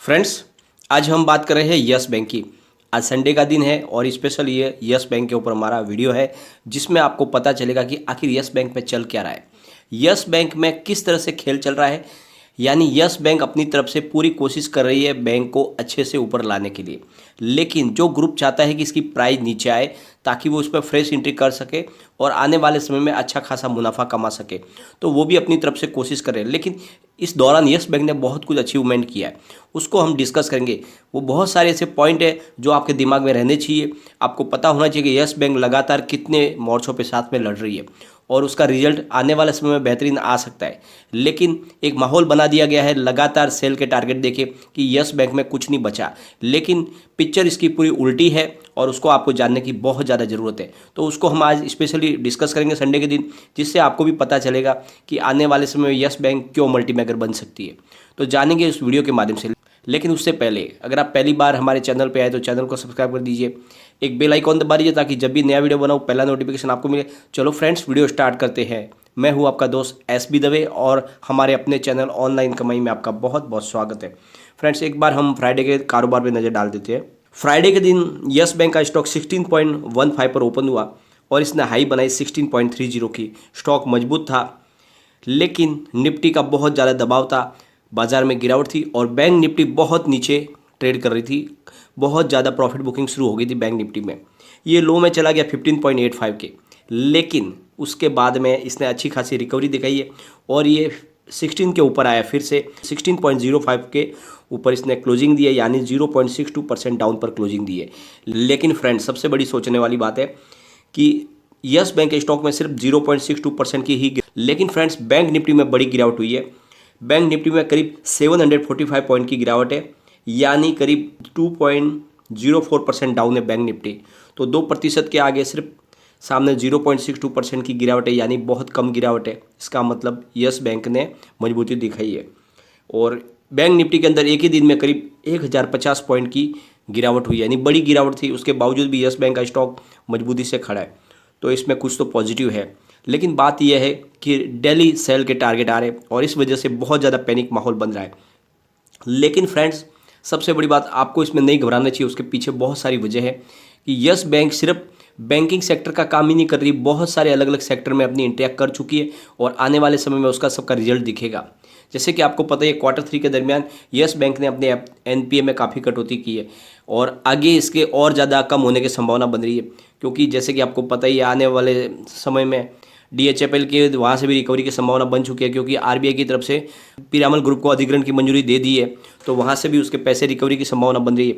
Friends, आज हम बात कर रहे हैं यस बैंक की। आज संडे का दिन है और स्पेशल ये यस बैंक के ऊपर हमारा वीडियो है जिसमें आपको पता चलेगा कि आखिर यस बैंक में चल क्या रहा है, यस बैंक में किस तरह से खेल चल रहा है। यानी यस बैंक अपनी तरफ से पूरी कोशिश कर रही है बैंक को अच्छे से ऊपर लाने के लिए, लेकिन जो ग्रुप चाहता है कि इसकी प्राइस नीचे आए ताकि वो उस पर फ्रेश एंट्री कर सके और आने वाले समय में अच्छा खासा मुनाफा कमा सके, तो वो भी अपनी तरफ से कोशिश कर रहे हैं। लेकिन इस दौरान यस बैंक ने बहुत कुछ अचीवमेंट किया है, उसको हम डिस्कस करेंगे। वो बहुत सारे ऐसे पॉइंट है जो आपके दिमाग में रहने चाहिए। आपको पता होना चाहिए कि यस बैंक लगातार कितने मोर्चों पे साथ में लड़ रही है और उसका रिजल्ट आने वाले समय में बेहतरीन आ सकता है। लेकिन एक माहौल बना दिया गया है, लगातार सेल के टारगेट देखे कि यस बैंक में कुछ नहीं बचा, लेकिन पिक्चर इसकी पूरी उल्टी है और उसको आपको जानने की बहुत ज़्यादा ज़रूरत है। तो उसको हम आज स्पेशली डिस्कस करेंगे संडे के दिन, जिससे आपको भी पता चलेगा कि आने वाले समय में यस बैंक क्यों मल्टीमेकर बन सकती है। तो जानेंगे इस वीडियो के माध्यम से। लेकिन उससे पहले अगर आप पहली बार हमारे चैनल पे आए तो चैनल को सब्सक्राइब कर दीजिए, एक बेल आइकॉन दबा दीजिए ताकि जब भी नया वीडियो बनाऊँ पहला नोटिफिकेशन आपको मिले। चलो फ्रेंड्स, वीडियो स्टार्ट करते हैं। मैं हूँ आपका दोस्त एसबी दवे और हमारे अपने चैनल ऑनलाइन कमाई में आपका बहुत बहुत स्वागत है। फ्रेंड्स, एक बार हम फ्राइडे के कारोबार पर नज़र डाल देते हैं। फ्राइडे के दिन यस बैंक का स्टॉक 16.15 पर ओपन हुआ और इसने हाई बनाई 16.30 की। स्टॉक मजबूत था, लेकिन निफ्टी का बहुत ज़्यादा दबाव था, बाजार में गिरावट थी और बैंक निफ्टी बहुत नीचे ट्रेड कर रही थी। बहुत ज़्यादा प्रॉफिट बुकिंग शुरू हो गई थी बैंक निफ्टी में। ये लो में चला गया 15.85 के, लेकिन उसके बाद में इसने अच्छी खासी रिकवरी दिखाई है और ये 16 के ऊपर आया। फिर से 16.05 के ऊपर इसने क्लोजिंग दी है, यानी 0.62% डाउन पर क्लोजिंग दी है। लेकिन फ्रेंड्स, सबसे बड़ी सोचने वाली बात है कि यस बैंक के स्टॉक में सिर्फ 0.62% की ही, लेकिन फ्रेंड्स बैंक निफ्टी में बड़ी गिरावट हुई है। बैंक निफ्टी में करीब 745 पॉइंट की गिरावट है, यानी करीब 2.04% डाउन है बैंक निफ्टी। तो 2% के आगे सिर्फ सामने 0.62% की गिरावट है, यानी बहुत कम गिरावट है। इसका मतलब यस बैंक ने मजबूती दिखाई है और बैंक निफ्टी के अंदर एक ही दिन में करीब 1050 पॉइंट की गिरावट हुई, यानी बड़ी गिरावट थी। उसके बावजूद भी यस बैंक का स्टॉक मजबूती से खड़ा है, तो इसमें कुछ तो पॉजिटिव है। लेकिन बात यह है कि डेली सेल के टारगेट आ रहे हैं और इस वजह से बहुत ज़्यादा पैनिक माहौल बन रहा है। लेकिन फ्रेंड्स, सबसे बड़ी बात आपको इसमें नहीं घबराना चाहिए। उसके पीछे बहुत सारी वजह है कि यस बैंक सिर्फ बैंकिंग सेक्टर का काम ही नहीं कर रही, बहुत सारे अलग अलग सेक्टर में अपनी इंटरेक्ट कर चुकी है और आने वाले समय में उसका सबका रिजल्ट दिखेगा। जैसे कि आपको पता है, Q3 के दरमियान यस बैंक ने अपने एनपीए में काफ़ी कटौती की है और आगे इसके और ज़्यादा कम होने की संभावना बन रही है, क्योंकि जैसे कि आपको पता ही है आने वाले समय में DHFL के वहाँ से भी रिकवरी की संभावना बन चुकी है, क्योंकि आरबीआई की तरफ से पीरामल ग्रुप को अधिग्रहण की मंजूरी दे दी है, तो वहाँ से भी उसके पैसे रिकवरी की संभावना बन रही है।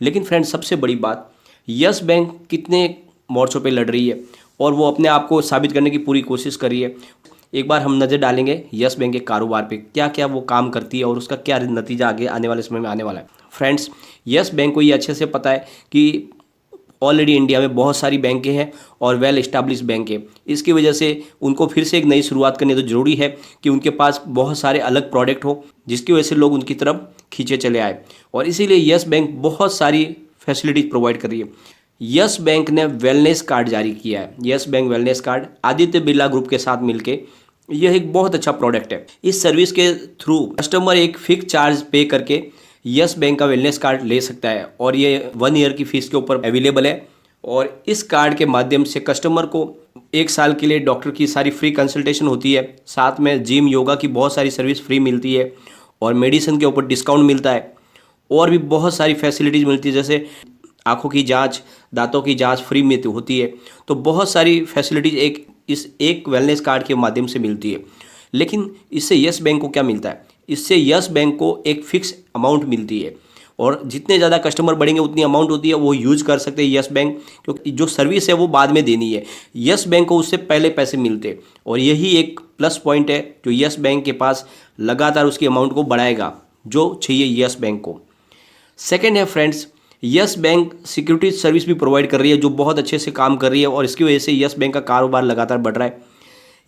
लेकिन फ्रेंड्स, सबसे बड़ी बात, यस बैंक कितने मोर्चों पे लड़ रही है और वो अपने आप को साबित करने की पूरी कोशिश कर रही है। एक बार हम नज़र डालेंगे यस बैंक के कारोबार पे, क्या क्या वो काम करती है और उसका क्या नतीजा आगे आने वाले समय में आने वाला है। फ्रेंड्स, यस बैंक को ये अच्छे से पता है कि ऑलरेडी इंडिया में बहुत सारी बैंकें हैं और वेल इस्टेब्लिश बैंक है। इसकी वजह से उनको फिर से एक नई शुरुआत करनी है, तो ज़रूरी है कि उनके पास बहुत सारे अलग प्रोडक्ट हो जिसकी वजह से लोग उनकी तरफ खींचे चले आए, और इसीलिए यस बैंक बहुत सारी फैसिलिटीज़ प्रोवाइड कर रही है। यस बैंक ने वेलनेस कार्ड जारी किया है। Yes bank wellness card Aditya Birla group के साथ मिलके, यह एक बहुत अच्छा प्रोडक्ट है। इस सर्विस के थ्रू कस्टमर एक फिक्स चार्ज पे करके यस बैंक का वेलनेस कार्ड ले सकता है और ये 1 ईयर की फीस के ऊपर अवेलेबल है। और इस कार्ड के माध्यम से कस्टमर को 1 साल के लिए डॉक्टर की सारी फ्री कंसल्टेशन होती है, साथ में जिम योगा की बहुत सारी सर्विस फ्री मिलती है और मेडिसिन के ऊपर डिस्काउंट मिलता है और भी बहुत सारी फैसिलिटीज़ मिलती है, जैसे आँखों की जांच, दांतों की जांच फ्री में होती है। तो बहुत सारी फैसिलिटीज़ इस एक वेलनेस कार्ड के माध्यम से मिलती है। लेकिन इससे यस बैंक को क्या मिलता है? इससे यस बैंक को एक फिक्स अमाउंट मिलती है और जितने ज़्यादा कस्टमर बढ़ेंगे उतनी अमाउंट होती है, वो यूज कर सकते हैं यस बैंक, क्योंकि जो सर्विस है वो बाद में देनी है। यस बैंक को उससे पहले पैसे मिलते हैं और यही एक प्लस पॉइंट है जो यस बैंक के पास लगातार उसकी अमाउंट को बढ़ाएगा जो चाहिए यस बैंक को। सेकेंड है friends, yes bank security service भी प्रोवाइड कर रही है जो बहुत अच्छे से काम कर रही है और इसकी वजह से यस बैंक का कारोबार लगातार बढ़ रहा है।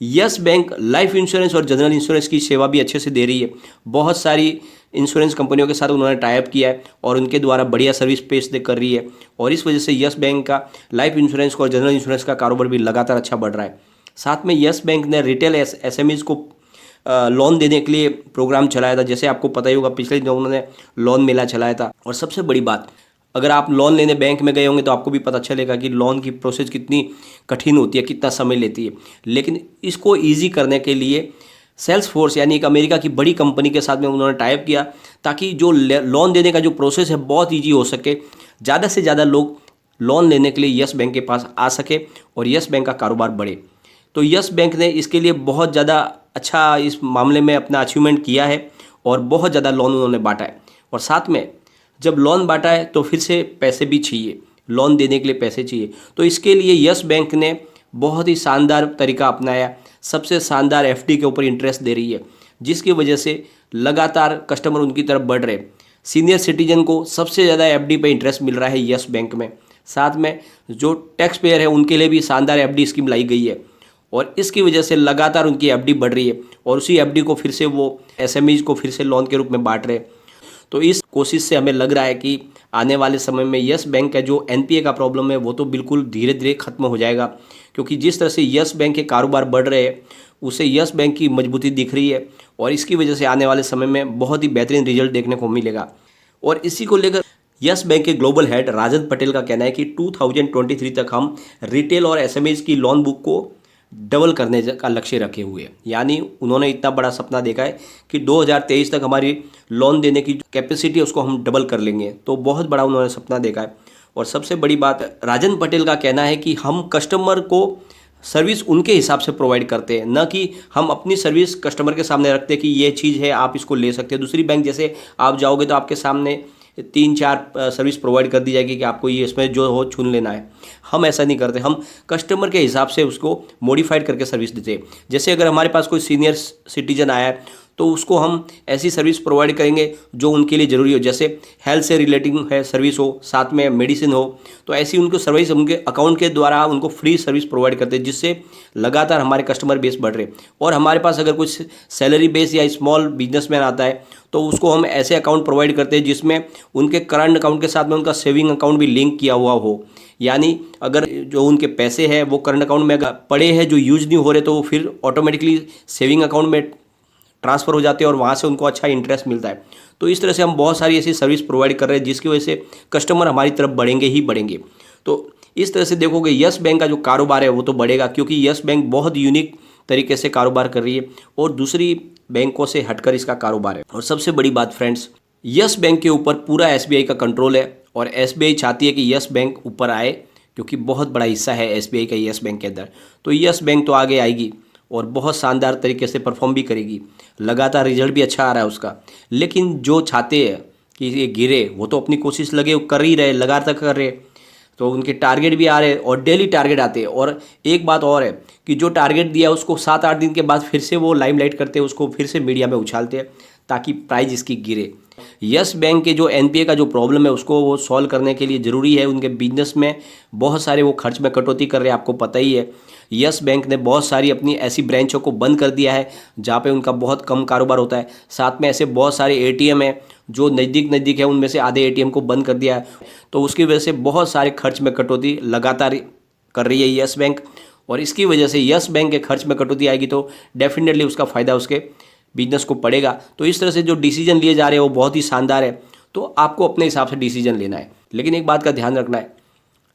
यस बैंक लाइफ इंश्योरेंस और जनरल इंश्योरेंस की सेवा भी अच्छे से दे रही है। बहुत सारी इंश्योरेंस कंपनियों के साथ उन्होंने टाई अप किया है और उनके द्वारा बढ़िया सर्विस पेश कर रही है और इस वजह से यस बैंक का लाइफ इंश्योरेंस और जनरल इंश्योरेंस का कारोबार भी लगातार अच्छा बढ़ रहा है। साथ में यस बैंक ने रिटेल एसएमईज को लोन देने के लिए प्रोग्राम चलाया था। जैसे आपको पता ही होगा, पिछले दिनों उन्होंने लोन मेला चलाया था। और सबसे बड़ी बात, अगर आप लोन लेने बैंक में गए होंगे तो आपको भी पता चलेगा कि लोन की प्रोसेस कितनी कठिन होती है, कितना समय लेती है। लेकिन इसको ईजी करने के लिए सेल्सफोर्स यानी एक अमेरिका की बड़ी कंपनी के साथ में उन्होंने टाइप किया, ताकि जो लोन देने का जो प्रोसेस है बहुत ईजी हो सके, ज़्यादा से ज़्यादा लोग लोन लेने के लिए यस बैंक के पास आ सके और यस बैंक का कारोबार बढ़े। तो यस बैंक ने इसके लिए बहुत ज़्यादा अच्छा इस मामले में अपना अचीवमेंट किया है और बहुत ज़्यादा लोन उन्होंने बांटा है। और साथ में जब लोन बांटा है तो फिर से पैसे भी चाहिए, लोन देने के लिए पैसे चाहिए। तो इसके लिए यस बैंक ने बहुत ही शानदार तरीका अपनाया। सबसे शानदार एफडी के ऊपर इंटरेस्ट दे रही है, जिसकी वजह से लगातार कस्टमर उनकी तरफ बढ़ रहे। सीनियर सिटीजन को सबसे ज़्यादा एफडी पे इंटरेस्ट मिल रहा है यस बैंक में। साथ में जो टैक्स पेयर है उनके लिए भी शानदार एफडी स्कीम लाई गई है और इसकी वजह से लगातार उनकी एफडी बढ़ रही है और उसी एफडी को फिर से वो एसएमईज को फिर से लोन के रूप में बांट रहे। तो इस कोशिश से हमें लग रहा है कि आने वाले समय में यस बैंक का जो एनपीए का प्रॉब्लम है वो तो बिल्कुल धीरे धीरे खत्म हो जाएगा, क्योंकि जिस तरह से यस बैंक के कारोबार बढ़ रहे हैं उससे यस बैंक की मजबूती दिख रही है और इसकी वजह से आने वाले समय में बहुत ही बेहतरीन रिजल्ट देखने को मिलेगा। और इसी को लेकर यस बैंक के ग्लोबल हेड राजन पटेल का कहना है कि 2023 तक हम रिटेल और एसएमईज की लोन बुक को डबल करने का लक्ष्य रखे हुए हैं। यानी उन्होंने इतना बड़ा सपना देखा है कि 2023 तक हमारी लोन देने की कैपेसिटी है उसको हम डबल कर लेंगे। तो बहुत बड़ा उन्होंने सपना देखा है। और सबसे बड़ी बात, राजन पटेल का कहना है कि हम कस्टमर को सर्विस उनके हिसाब से प्रोवाइड करते हैं, न कि हम अपनी सर्विस कस्टमर के सामने रखते हैं कि ये चीज़ है आप इसको ले सकते हैं। दूसरी बैंक जैसे आप जाओगे तो आपके सामने 3-4 सर्विस प्रोवाइड कर दी जाएगी कि आपको ये इसमें जो हो चुन लेना है। हम ऐसा नहीं करते, हम कस्टमर के हिसाब से उसको मॉडिफाइड करके सर्विस देते हैं। जैसे अगर हमारे पास कोई सीनियर सिटीजन आया है तो उसको हम ऐसी सर्विस प्रोवाइड करेंगे जो उनके लिए ज़रूरी हो। जैसे हेल्थ से रिलेटिंग है सर्विस हो, साथ में मेडिसिन हो, तो ऐसी उनको सर्विस उनके अकाउंट के द्वारा उनको फ्री सर्विस प्रोवाइड करते हैं, जिससे लगातार हमारे कस्टमर बेस बढ़ रहे। और हमारे पास अगर कुछ सैलरी बेस या स्मॉल बिजनेसमैन आता है तो उसको हम ऐसे अकाउंट प्रोवाइड करते हैं जिसमें उनके करंट अकाउंट के साथ में उनका सेविंग अकाउंट भी लिंक किया हुआ हो। यानी अगर जो उनके पैसे हैं वो करंट अकाउंट में अगर पड़े हैं जो यूज नहीं हो रहे तो वो फिर ऑटोमेटिकली सेविंग अकाउंट में ट्रांसफ़र हो जाते हैं और वहाँ से उनको अच्छा इंटरेस्ट मिलता है। तो इस तरह से हम बहुत सारी ऐसी सर्विस प्रोवाइड कर रहे हैं जिसकी वजह से कस्टमर हमारी तरफ बढ़ेंगे ही बढ़ेंगे। तो इस तरह से देखोगे यस बैंक का जो कारोबार है वो तो बढ़ेगा, क्योंकि यस बैंक बहुत यूनिक तरीके से कारोबार कर रही है और दूसरी बैंकों से हटकर इसका कारोबार है। और सबसे बड़ी बात फ्रेंड्स, यस बैंक के ऊपर पूरा एसबीआई का कंट्रोल है और एसबीआई चाहती है कि यस बैंक ऊपर आए, क्योंकि बहुत बड़ा हिस्सा है एसबीआई का यस बैंक के अंदर। तो यस बैंक तो आगे आएगी और बहुत शानदार तरीके से परफॉर्म भी करेगी, लगातार रिजल्ट भी अच्छा आ रहा है उसका। लेकिन जो चाहते हैं कि ये गिरे वो तो अपनी कोशिश लगे कर ही रहे, लगातार कर रहे, तो उनके टारगेट भी आ रहे और डेली टारगेट आते हैं। और एक बात और है कि जो टारगेट दिया उसको 7-8 दिन के बाद फिर से वो लाइमलाइट करते हैं, उसको फिर से मीडिया में उछालते हैं ताकि प्राइस इसकी गिरे। यस बैंक के जो एनपीए का जो प्रॉब्लम है उसको वो सॉल्व करने के लिए ज़रूरी है, उनके बिजनेस में बहुत सारे वो खर्च में कटौती कर रहे हैं, आपको पता ही है। यस बैंक ने बहुत सारी अपनी ऐसी ब्रांचों को बंद कर दिया है जहाँ पे उनका बहुत कम कारोबार होता है। साथ में ऐसे बहुत सारे एटीएम है जो नज़दीक है, उनमें से आधे एटीएम को बंद कर दिया है। तो उसकी वजह से बहुत सारे खर्च में कटौती लगातार कर रही है यस बैंक। और इसकी वजह से यस बैंक के खर्च में कटौती आएगी तो डेफिनेटली उसका फ़ायदा उसके बिजनेस को पड़ेगा। तो इस तरह से जो डिसीजन लिए जा रहे हैं वो बहुत ही शानदार है। तो आपको अपने हिसाब से डिसीजन लेना है, लेकिन एक बात का ध्यान रखना है,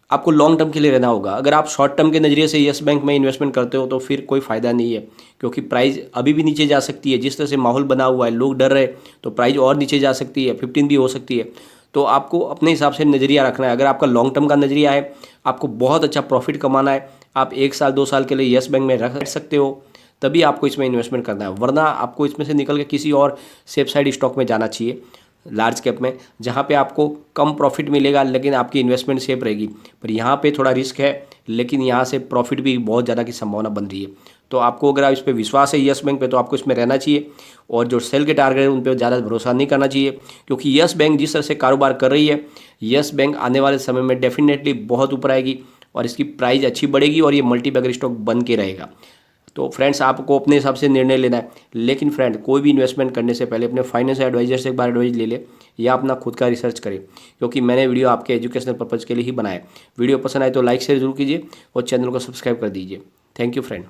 आपको लॉन्ग टर्म के लिए रहना होगा। अगर आप शॉर्ट टर्म के नज़रिए से यस बैंक में इन्वेस्टमेंट करते हो तो फिर कोई फ़ायदा नहीं है, क्योंकि प्राइस अभी भी नीचे जा सकती है। जिस तरह से माहौल बना हुआ है, लोग डर रहे, तो प्राइस और नीचे जा सकती है, 15 भी हो सकती है। तो आपको अपने हिसाब से नज़रिया रखना है। अगर आपका लॉन्ग टर्म का नज़रिया है, आपको बहुत अच्छा प्रॉफिट कमाना है, आप 1 साल 2 साल के लिए यस बैंक में रख सकते हो, तभी आपको इसमें इन्वेस्टमेंट करना है। वरना आपको इसमें से निकल के किसी और सेफ साइड स्टॉक में जाना चाहिए, लार्ज कैप में, जहाँ पे आपको कम प्रॉफिट मिलेगा लेकिन आपकी इन्वेस्टमेंट सेफ रहेगी। पर यहाँ पे थोड़ा रिस्क है, लेकिन यहाँ से प्रॉफिट भी बहुत ज़्यादा की संभावना बन रही है। तो आपको अगर आप इस पर विश्वास है यस बैंक पे, तो आपको इसमें रहना चाहिए और जो सेल के टारगेट है उन पर ज़्यादा भरोसा नहीं करना चाहिए, क्योंकि यस बैंक जिस तरह से कारोबार कर रही है, यस बैंक आने वाले समय में डेफिनेटली बहुत ऊपर आएगी और इसकी प्राइस अच्छी बढ़ेगी और ये मल्टीबैगर स्टॉक बन के रहेगा। तो फ्रेंड्स, आपको अपने हिसाब से निर्णय लेना है, लेकिन फ्रेंड कोई भी इन्वेस्टमेंट करने से पहले अपने फाइनेंशियल एडवाइजर से एक बार एडवाइस ले ले या अपना खुद का रिसर्च करें, क्योंकि मैंने वीडियो आपके एजुकेशनल पर्पज़ के लिए ही बनाया है। वीडियो पसंद आए तो लाइक शेयर जरूर कीजिए और चैनल को सब्सक्राइब कर दीजिए। Thank you friend.